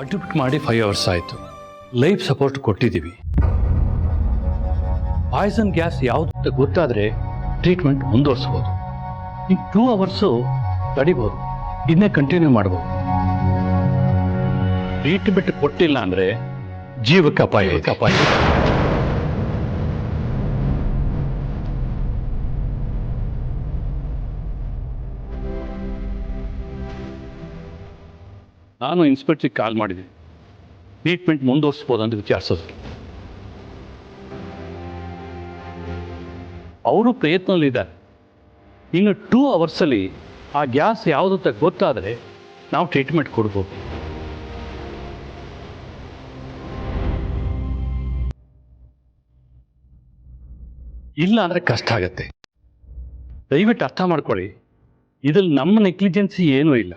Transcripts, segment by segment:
Admit ಮಾಡಿ 5 hours ಆಯಿತು. Life support ಕೊಟ್ಟಿದ್ದೀವಿ. ಪಾಯ್ಸನ್ ಗ್ಯಾಸ್ ಯಾವುದು ಅಂತ ಗೊತ್ತಾದರೆ ಟ್ರೀಟ್ಮೆಂಟ್ ಮುಂದುವರಿಸ್ಬೋದು. ಈಗ 2 ಅವರ್ಸು ತಡಿಬೋದು, ಇದನ್ನೇ ಕಂಟಿನ್ಯೂ ಮಾಡ್ಬೋದು. ಟ್ರೀಟ್ಮೆಂಟ್ ಕೊಟ್ಟಿಲ್ಲ ಅಂದರೆ ಜೀವಕ್ಕೆ ಅಪಾಯ. ನಾನು ಇನ್ಸ್ಪೆಕ್ಟ್ರಿಗೆ ಕಾಲ್ ಮಾಡಿದ್ದೀನಿ, ಟ್ರೀಟ್ಮೆಂಟ್ ಮುಂದುವರಿಸ್ಬೋದು ಅಂತ ವಿಚಾರಿಸೋದು. ಅವರು ಪ್ರಯತ್ನದಲ್ಲಿದ್ದಾರೆ. ಇನ್ನು 2 ಅವರ್ಸಲ್ಲಿ ಆ ಗ್ಯಾಸ್ ಯಾವುದಂತ ಗೊತ್ತಾದರೆ ನಾವು ಟ್ರೀಟ್ಮೆಂಟ್ ಕೊಡ್ಬೋದು. ಇಲ್ಲ ಅಂದರೆ ಕಷ್ಟ ಆಗತ್ತೆ. ದಯವಿಟ್ಟು ಅರ್ಥ ಮಾಡ್ಕೊಳ್ಳಿ, ಇದ್ರಲ್ಲಿ ನಮ್ಮ ನೆಗ್ಲಿಜೆನ್ಸಿ ಏನೂ ಇಲ್ಲ.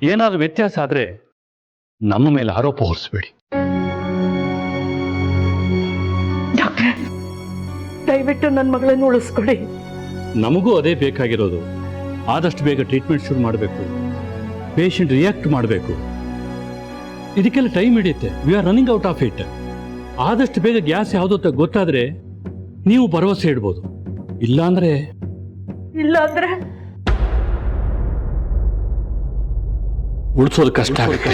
ಏನಾದರೂ ವ್ಯತ್ಯಾಸ ಆದರೆ ನಮ್ಮ ಮೇಲೆ ಆರೋಪ ಹೊರಿಸಬೇಡಿ. ಡಾಕ್ಟ್ರೆ, ದಯವಿಟ್ಟು ನನ್ನ ಮಗಳನ್ನು ಉಳಿಸ್ಕೊಡಿ. ನಮಗೂ ಅದೇ ಬೇಕಾಗಿರೋದು. ಆದಷ್ಟು ಬೇಗ ಟ್ರೀಟ್ಮೆಂಟ್ ಶುರು ಮಾಡಬೇಕು. ಪೇಷಂಟ್ ರಿಯಾಕ್ಟ್ ಮಾಡಬೇಕು. ಇದಕ್ಕೆಲ್ಲ ಟೈಮ್ ಹಿಡಿಯುತ್ತೆ. We are running out of it. ಆದಷ್ಟು ಬೇಗ ಗ್ಯಾಸ್ ಯಾವುದೋ ಅಂತ ಗೊತ್ತಾದರೆ ನೀವು ಭರವಸೆ ಇಡ್ಬೋದು. ಇಲ್ಲಾಂದ್ರೆ ಉಳಿಸೋದು ಕಷ್ಟ ಆಗುತ್ತೆ.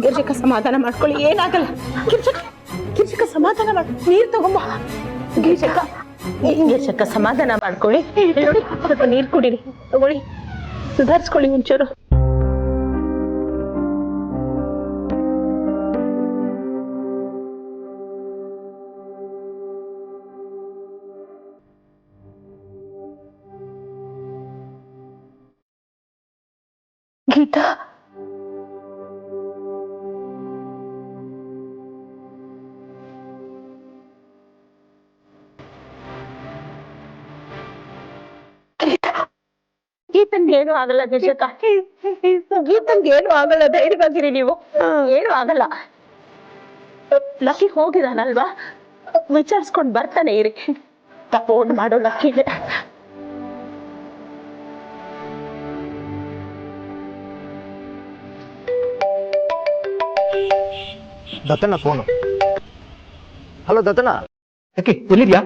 ಗಿರ್ಜಕ ಸಮಾಧಾನ ಮಾಡ್ಕೊಳ್ಳಿ, ಏನಾಗಲ್ಲ. ಗಿರ್ಜಕ ಸಮಾಧಾನ ಮಾಡ್, ನೀರ್ ತಗೊಂಬ. ಗಿರ್ಜಕ ಸಮಾಧಾನ ಮಾಡ್ಕೊಳ್ಳಿ. ನೋಡಿ, ಸ್ವಲ್ಪ ನೀರ್ ಕುಡೀರಿ, ತಗೊಳ್ಳಿ, ಸುಧಾರಿಸ್ಕೊಳ್ಳಿ ಒಂಚೂರು. ಗೀತಾ, ಗೀತನ್ಗೆ ಏನು ಆಗಲ್ಲ. ಗಿರ್ಜಕ, ಗೀತನ್ಗೆ ಏನು ಆಗಲ್ಲ, ಧೈರ್ಯವಾಗಿರಿ ನೀವು. ಏನು ಆಗಲ್ಲ. ಲಕ್ಕಿ ಹೋಗಿದಾನಲ್ವಾ, ವಿಚಾರಿಸ್ಕೊಂಡು ಬರ್ತಾನೆ ಇರಿ. ಫೋನ್ ಮಾಡೋ ಲಕ್ಕಿಗೆ. ದತ್ತಣ್ಣ ಫೋನು. ಹಲೋ ದತ್ತಣ್ಣ, ಯಾಕೆ ಎಲ್ಲಿದ್ಯಾ?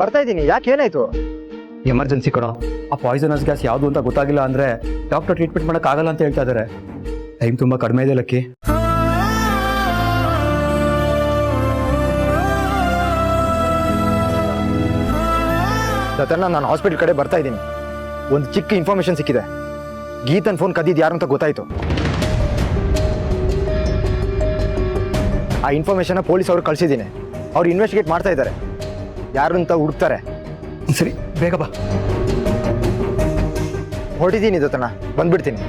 ಬರ್ತಾ ಇದ್ದೀನಿ. ಯಾಕೆ, ಏನಾಯ್ತು? ಎಮರ್ಜೆನ್ಸಿ ಕಣೋ. ಆ ಪಾಯ್ಸನಸ್ ಗ್ಯಾಸ್ ಯಾವುದು ಅಂತ ಗೊತ್ತಾಗಿಲ್ಲ ಅಂದರೆ ಡಾಕ್ಟರ್ ಟ್ರೀಟ್ಮೆಂಟ್ ಮಾಡೋಕ್ಕಾಗಲ್ಲ ಅಂತ ಹೇಳ್ತಾ ಇದ್ದಾರೆ. ಟೈಮ್ ತುಂಬ ಕಡಿಮೆ ಇದೆ ಲಕ್ಕಿ. ದತ್ತಣ್ಣ, ನಾನು ಹಾಸ್ಪಿಟಲ್ ಕಡೆ ಬರ್ತಾ ಇದ್ದೀನಿ. ಒಂದು ಚಿಕ್ಕ ಇನ್ಫಾರ್ಮೇಶನ್ ಸಿಕ್ಕಿದೆ. ಗೀತನ್ ಫೋನ್ ಕದ್ದಿದ್ದು ಯಾರು ಅಂತ ಗೊತ್ತಾಯ್ತು. ಆ ಇನ್ಫಾರ್ಮೇಶನ್ ಪೊಲೀಸ್ ಅವ್ರು ಕಳಿಸಿದ್ದೀನಿ. ಅವ್ರು ಇನ್ವೆಸ್ಟಿಗೇಟ್ ಮಾಡ್ತಾ ಇದ್ದಾರೆ, ಯಾರು ಅಂತ ಹುಡುಕ್ತಾರೆ. ಸರಿ, ಬೇಗ ಬಾ. ಹೊರಟಿದ್ದೀನಿ ದತ್ತಣ್ಣ, ಬಂದ್ಬಿಡ್ತೀನಿ.